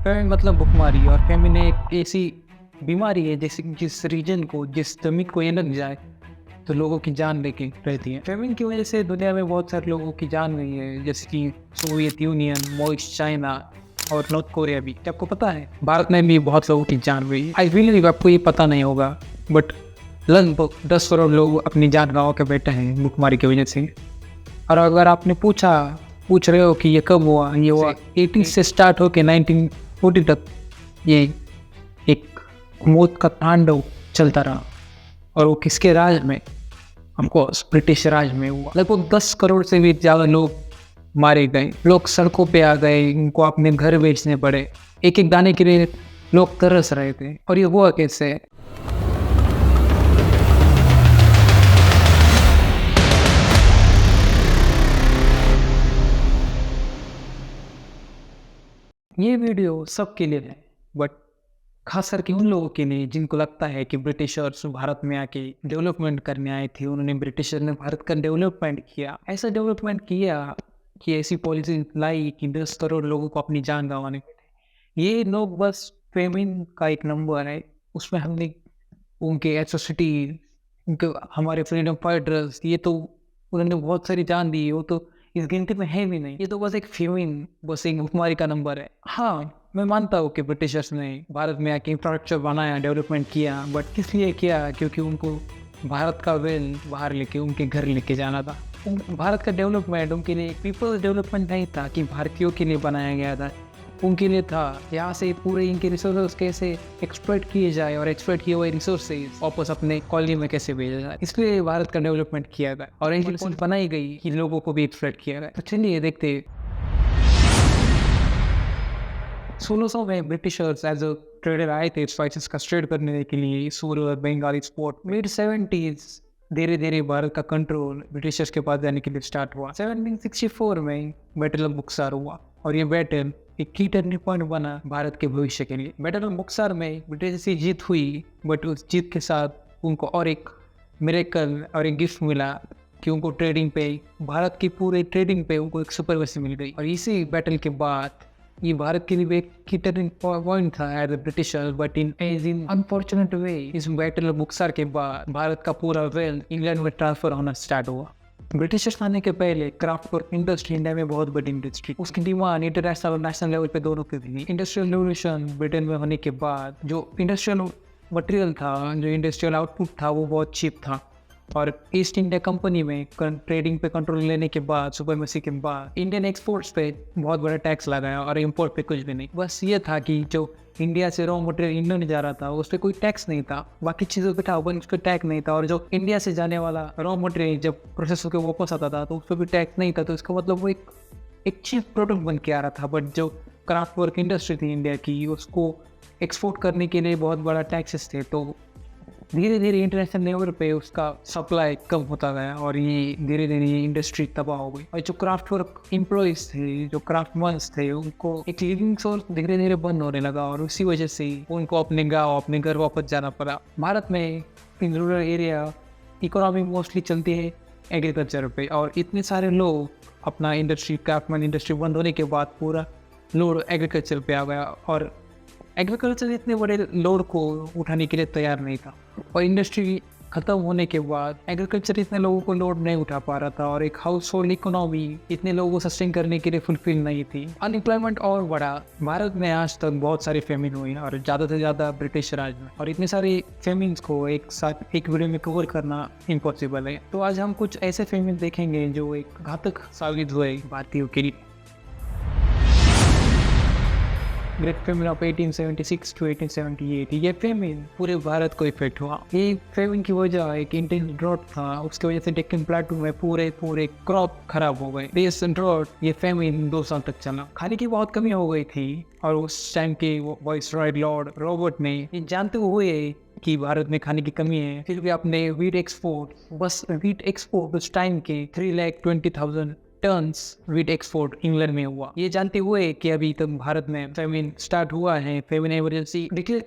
Feminine मतलब भुखमरी। और फेमिन एक ऐसी बीमारी है जैसे कि जिस रीजन को, जिस जमीन को ये लग जाए तो लोगों की जान लेके रहती है। फेमिन की वजह से दुनिया में बहुत सारे लोगों की जान गई है, जैसे कि सोवियत यूनियन, मोइस्ट चाइना और नॉर्थ कोरिया भी। क्या आपको पता है भारत में भी बहुत लोगों की जान गई है? आई रियली आपको ये पता नहीं होगा, बट लगभग 10 करोड़ लोग अपनी जान गंवा के बैठे हैं भुखमरी की वजह से। और अगर आपने पूछ रहे हो कि ये कब हुआ, ये हुआ 80 से स्टार्ट होके 1940 तक ये एक मौत का तांडव चलता रहा। और वो किसके राज में? हमको ब्रिटिश राज में हुआ। लगभग 10 करोड़ से भी ज़्यादा लोग मारे गए, लोग सड़कों पे आ गए, उनको अपने घर बेचने पड़े, एक एक दाने के लिए लोग तरस रहे थे। और ये हुआ कैसे? ये वीडियो सबके लिए है, बट खास करके उन लोगों के लिए जिनको लगता है कि ब्रिटिशर्स भारत में आके डेवलपमेंट करने आए थे। उन्होंने ब्रिटिशर ने भारत का डेवलपमेंट किया, ऐसा डेवलपमेंट किया कि ऐसी पॉलिसी लाई कि 10 करोड़ लोगों को अपनी जान गंवाने पड़े। ये लोग बस फेमिन का एक नंबर है, उसमें हमने उनके एट्रोसिटी, उनके हमारे फ्रीडम फाइटर्स, ये तो उन्होंने बहुत सारी जान दी, वो तो इस गिनती में है भी नहीं। ये तो बस एक फेमिन, बस एक भुखमरी का नंबर है। हाँ, मैं मानता हूँ कि ब्रिटिशर्स ने भारत में आके इंफ्रास्ट्रक्चर बनाया, डेवलपमेंट किया, बट किस लिए किया? क्योंकि उनको भारत का वेल बाहर लेके उनके घर लेके जाना था। भारत का डेवलपमेंट उनके लिए पीपल्स डेवलपमेंट नहीं था कि भारतीयों के लिए बनाया गया था, उनके लिए था यहाँ से पूरे इनके रिसोर्सेज कैसे एक्सप्लॉइट किए जाए और एक्सप्लॉइट किए हुए रिसोर्सेज वापस अपने कॉलोनी में कैसे भेजा जाए। इसलिए भारत का डेवलपमेंट किया गया और एक पॉलिसी बनाई गई कि लोगों को भी एक्सप्लॉइट किया गया। तो चलिए देखते। 1600 में ब्रिटिशर्स एज अ ट्रेडर आए थे स्पाइसेस का ट्रेड करने के लिए सूरत, बंगाल एक्सपोर्ट। मिड 70s धीरे धीरे भारत का कंट्रोल ब्रिटिशर्स के पास जाने के लिए स्टार्ट हुआ। 1764 में बैटल ऑफ बुक्सर हुआ और ये बैटल एक की टर्निंग पॉइंट बना भारत के भविष्य के लिए। बैटल ऑफ बुक्सर में ब्रिटिश की जीत हुई, बट उस जीत के साथ उनको और एक मिरेकल और एक गिफ्ट मिला कि उनको ट्रेडिंग पे, भारत की पूरे ट्रेडिंग पे उनको एक सुपरमेसी मिल गई। और इसी बैटल के बाद ये भारत के लिए एक की टर्निंग पॉइंट था as the Britishers, but in unfortunate way इस बैटल ऑफ बुक्सर के बाद भारत का पूरा वेल्थ इंग्लैंड में ट्रांसफर होना स्टार्ट हुआ। ब्रिटिशर्स आने के पहले क्राफ्ट वर्क इंडस्ट्री इंडिया में बहुत बड़ी इंडस्ट्री, उसकी डिमांड इंटरनेशनल और नेशनल लेवल पे दोनों पे थी। इंडस्ट्रियल रेवोल्यूशन ब्रिटेन में होने के बाद जो इंडस्ट्रियल मटेरियल था, जो इंडस्ट्रियल आउटपुट था, वो बहुत चीप था। और ईस्ट इंडिया कंपनी में ट्रेडिंग पे कंट्रोल लेने के बाद, सुपरमेसी के बाद, इंडियन एक्सपोर्ट्स पे बहुत बड़ा टैक्स लगाया और इंपोर्ट पे कुछ भी नहीं। बस ये था कि जो इंडिया से रॉ मटेरियल इंडिया में जा रहा था उस पर कोई टैक्स नहीं था, बाकी चीज़ों पे था, उस पर टैक्स नहीं था। और जो इंडिया से जाने वाला रॉ मटेरियल जब प्रोसेस होकर वापस आता था तो उस पर भी टैक्स नहीं था। तो इसका मतलब वो एक चीप प्रोडक्ट बन के आ रहा था। बट जो क्राफ्ट वर्क इंडस्ट्री थी इंडिया की, उसको एक्सपोर्ट करने के लिए बहुत बड़ा टैक्सेस थे। तो धीरे धीरे इंटरनेशनल लेवल पे उसका सप्लाई कम होता गया और ये धीरे धीरे इंडस्ट्री तबाह हो गई। और जो क्राफ्ट वर्क एम्प्लॉयज थे, जो क्राफ्टमैन्स थे, उनको एक लिविंग सोर्स धीरे धीरे बंद होने लगा और उसी वजह से उनको अपने गाँव, अपने घर वापस जाना पड़ा। भारत में in rural area economy mostly चलती है एग्रीकल्चर पे, और इतने सारे लोग अपना इंडस्ट्री, क्राफ्टमैन इंडस्ट्री बंद होने के बाद पूरा लोड एग्रीकल्चर पे आ गया और एग्रीकल्चर इतने बड़े लोड को उठाने के लिए तैयार नहीं था। और इंडस्ट्री ख़त्म होने के बाद एग्रीकल्चर इतने लोगों को लोड नहीं उठा पा रहा था और एक हाउस होल्ड इकोनॉमी इतने लोगों को सस्टेन करने के लिए फुलफिल नहीं थी। अनएम्प्लॉयमेंट और बढ़ा। भारत में आज तक बहुत सारी फेमिन हुई और ज़्यादा से ज़्यादा ब्रिटिश राज में, और इतने सारे फेमिन्स को एक साथ एक वीडियो में कवर करना इम्पॉसिबल है। तो आज हम कुछ ऐसे फेमिन देखेंगे जो एक घातक साबित हुए भारतीयों के लिए। Great famine of 1876 to 1878। ये फेमिन पूरे भारत को इफेक्ट हुआ। ये फेमिन की वजह एक इंटेंस ड्रॉट था, उसकी वजह से डेक्कन प्लेटू में पूरे क्रॉप खराब हो गए। ये ड्रॉट, ये फेमिन 2 साल तक चला। खाने की बहुत कमी हो गई थी और उस टाइम के वाइसरॉय लॉर्ड रॉबर्ट ने ये जानते हुए कि भारत में खाने की कमी है, फिर भी अपने वीट एक्सपोर्ट उस टाइम के 3,20,000 टन्स वीट एक्सपोर्ट इंग्लैंड में हुआ। ये जानते हुए कि अभी तक भारत में फेमिन स्टार्ट हुआ है, फेमिन इमरजेंसी डिक्लेयर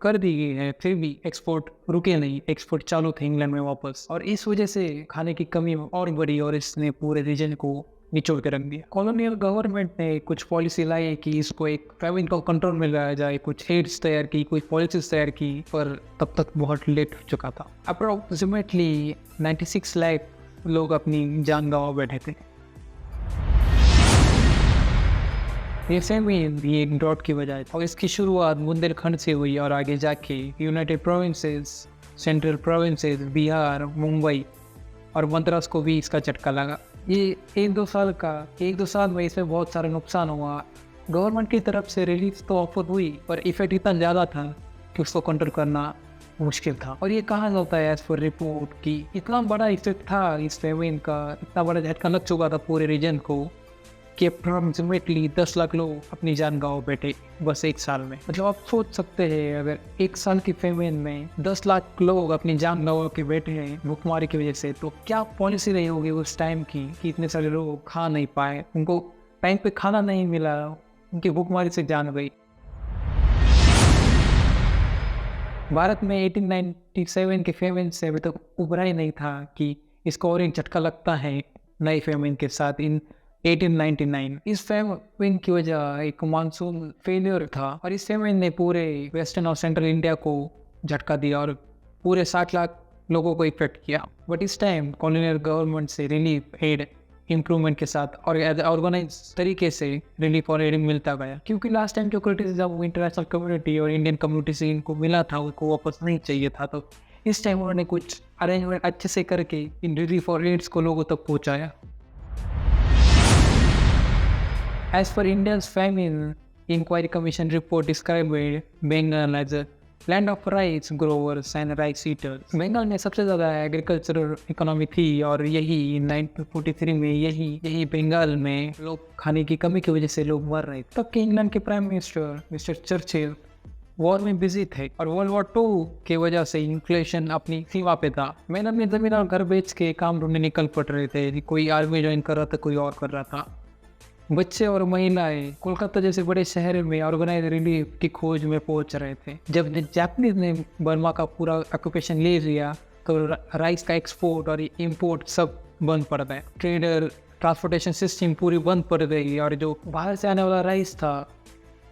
कर दी गई है, फिर भी एक्सपोर्ट रुके नहीं, एक्सपोर्ट चालू थे इंग्लैंड में वापस। और इस वजह से खाने की कमी और बढ़ी और इसने पूरे रीजन को निचोड़ के रख दिया। कॉलोनियल गवर्नमेंट ने कुछ पॉलिसी लाई कि इसको एक फेमिन को कंट्रोल में लाया जाए, कुछ एड्स तैयार की, कुछ पॉलिसीज तैयार की, पर तब तक बहुत लेट हो चुका था। अप्रोक्सीमेटली 96 लाख लोग अपनी जान गंवा बैठे थे। ये फेमिन भी एक ड्रॉट की वजह और इसकी शुरुआत बुंदेलखंड से हुई और आगे जाके United provinces, central provinces, Bihar, Mumbai और मद्रास को भी इसका झटका लगा। ये एक दो साल में इसमें बहुत सारा नुकसान हुआ। गवर्नमेंट की तरफ से रिलीफ तो ऑफर हुई, पर इफेक्ट इतना ज़्यादा था कि उसको कंट्रोल करना मुश्किल था। और ये कहा जाता है एज पर रिपोर्ट कि इतना बड़ा इफेक्ट था इस फेमिन का, इतना बड़ा झटका लग चुका था पूरे रीजन को कि अप्रॉक्सीमेटली 10 लाख लोग अपनी जान गंवा बैठे बस एक साल में। मतलब आप सोच सकते हैं, अगर एक साल की फेमिन में 10 लाख लोग अपनी जान गंवा के बैठे हैं भूखमरी की वजह से, तो क्या पॉलिसी रही होगी उस टाइम की कि इतने सारे लोग खा नहीं पाए, उनको टाइम पे खाना नहीं मिला, उनकी भूखमरी से जान गई। भारत में 1897 के फेमिन से अभी तक उभरा ही नहीं था कि इसको और एक झटका लगता है नई फेमिन के साथ इन 1899। इस फेमिन की वजह एक मानसून फेलियर था और इस फेमिन ने पूरे वेस्टर्न और सेंट्रल इंडिया को झटका दिया और पूरे 60 लाख लोगों को इफेक्ट किया। बट इस टाइम कॉलोनियल गवर्नमेंट से रिलीफ एड इम्प्रूवमेंट के साथ और ऑर्गेनाइज तरीके से रिलीफ और एड मिलता गया, क्योंकि लास्ट टाइम जो क्रिटिसिज्म इंटरनेशनल कम्युनिटी और इंडियन कम्युनिटी से इनको मिला था उनको वापस नहीं चाहिए था। तो इस टाइम उन्होंने कुछ अरेंजमेंट अच्छे से करके इन रिलीफ और एड्स को लोगों तक पहुँचाया। As for India's famine, Inquiry Commission report described Bengal as a land of rice growers and rice eaters. Bengal में सबसे ज़्यादा एग्रीकल्चरल इकोनॉमी थी और यही 1943 में यही बंगाल में लोग खाने की कमी की वजह से लोग मर रहे थे। तब के इंग्लैंड के prime minister mister Churchill war में बिजी थे और वर्ल्ड वॉर 2 की वजह से इन्फ्लेशन अपनी सीमा पे था। मैंने अपनी ज़मीन और घर बेच के काम ढूंढने निकल पड़ रहे थे, कोई आर्मी ज्वाइन कर रहा था, कोई और कर रहा था। बच्चे और महिलाएं कोलकाता जैसे बड़े शहर में ऑर्गेनाइज रिलीफ की खोज में पहुंच रहे थे। जब जापानीज ने बर्मा का पूरा ऑक्यूपेशन ले लिया तो राइस का एक्सपोर्ट और इम्पोर्ट सब बंद पड़ गया। ट्रेडर ट्रांसपोर्टेशन सिस्टम पूरी बंद पड़ गई और जो बाहर से आने वाला राइस था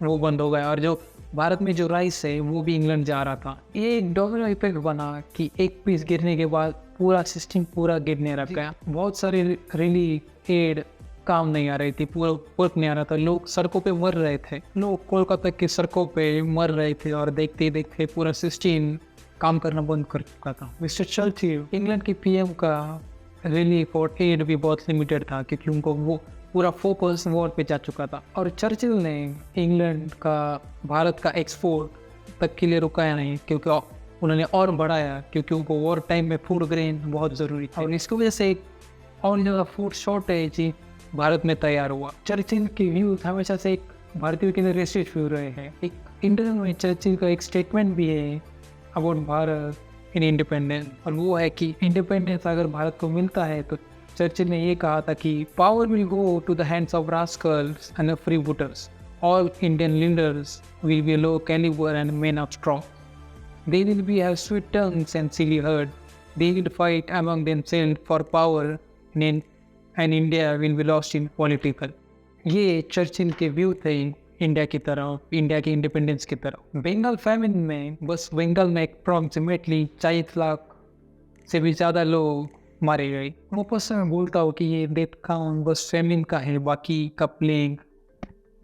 वो बंद हो गया और जो भारत में जो राइस है वो भी इंग्लैंड जा रहा था। ये एक डोमिनो इफेक्ट बना कि एक पीस गिरने के बाद पूरा सिस्टम पूरा गिरने लग गया। बहुत सारे रिलीफ एड काम नहीं आ रही थी, पूरा वर्क नहीं आ रहा था, लोग सड़कों पे मर रहे थे। लोग कोलकाता की सड़कों पे मर रहे थे और देखते देखते पूरा सिस्टम काम करना बंद कर चुका था। मिस्टर चर्चिल इंग्लैंड के पीएम का रिलीफ और एड भी बहुत लिमिटेड था क्योंकि उनको वो पूरा फोकस वॉर पे जा चुका था। और चर्चिल ने इंग्लैंड का भारत का एक्सपोर्ट तक के लिए रुकाया नहीं, क्योंकि उन्होंने और बढ़ाया क्योंकि उनको वॉर टाइम में फूड ग्रेन बहुत ज़रूरी था और इसकी वजह से एक और ज़्यादा फूड शॉर्टेज भारत में तैयार हुआ। चर्चिल के व्यूज हमेशा से एक भारतीय के लिए रेस्ट्रिक्ट व्यू रहे हैं। एक इंटरव्यू में चर्चिल का एक स्टेटमेंट भी है अबाउट भारत इन इंडिपेंडेंस, और वो है कि इंडिपेंडेंस अगर भारत को मिलता है तो चर्चिल ने ये कहा था कि power will go to the hands of rascals and freebooters, all Indian leaders will be low calibre and men of strong, they will be have sweet tongues and silly hearts, they will fight among themselves for power and India will be lost in political. ये Churchill के view थे India की तरफ, India के independence की तरफ। Bengal famine में बस बंगाल में अप्रॉक्सीमेटली 40 लाख से भी ज़्यादा लोग मारे गए। वापस से मैं बोलता हूँ कि ये डेथ काउंट बस फेमिन का है, बाकी का प्लेग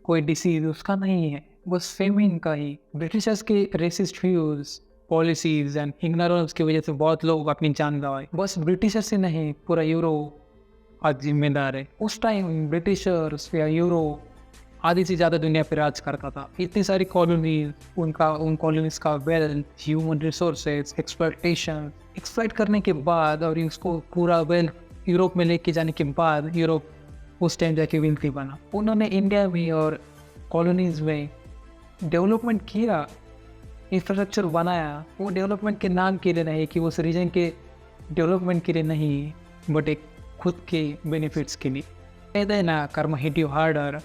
कोई डिसीज उसका नहीं है, बस फेमिन का ही। ब्रिटिशर्स के racist views, policies and ignorance की वजह से बहुत लोग अपनी जान गंवाए। बस ब्रिटिशर्स ही नहीं, पूरा यूरोप आज जिम्मेदार है। उस टाइम ब्रिटिशर्स या यूरोप आधी से ज़्यादा दुनिया पर राज करता था। इतनी सारी कॉलोनीज, उन कॉलोनीज का वेल्थ, ह्यूमन रिसोर्सेज, एक्सप्लॉइट करने के बाद और उसको पूरा वेल्थ यूरोप में लेके जाने के बाद यूरोप उस टाइम जाके वेल्थी बना। उन्होंने इंडिया में और कॉलोनीज में डेवलपमेंट किया, इंफ्रास्ट्रक्चर बनाया। वो डेवलपमेंट के नाम के लिए नहीं, कि उस रीजन के डेवलपमेंट के लिए नहीं, बट एक खुद के बेनिफिट्स के लिए। कहते हैं ना, कर्म हिट यू हार्डर।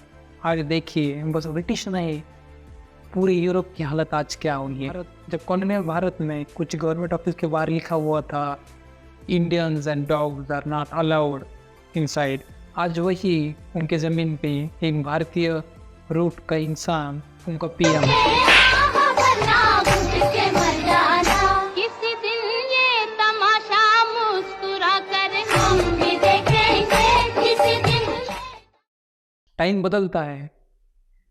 आज देखिए, बस ब्रिटिश नहीं, पूरी यूरोप की हालत आज क्या हुई है। जब कॉलोनियल भारत में कुछ गवर्नमेंट ऑफिस के बाहर लिखा हुआ था, Indians and dogs are not allowed inside, आज वही उनके ज़मीन पे एक भारतीय रूट का इंसान उनका पीएम। किसी दिन ये तमाशा मुस्कुरा कर हम भी देखेंगे, किसी दिन। टाइम बदलता है,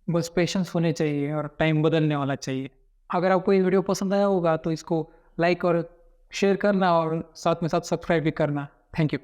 बस पेशेंस होने चाहिए और टाइम बदलने वाला चाहिए। अगर आपको ये वीडियो पसंद आया होगा तो इसको लाइक और शेयर करना और साथ में साथ सब्सक्राइब भी करना। Thank you.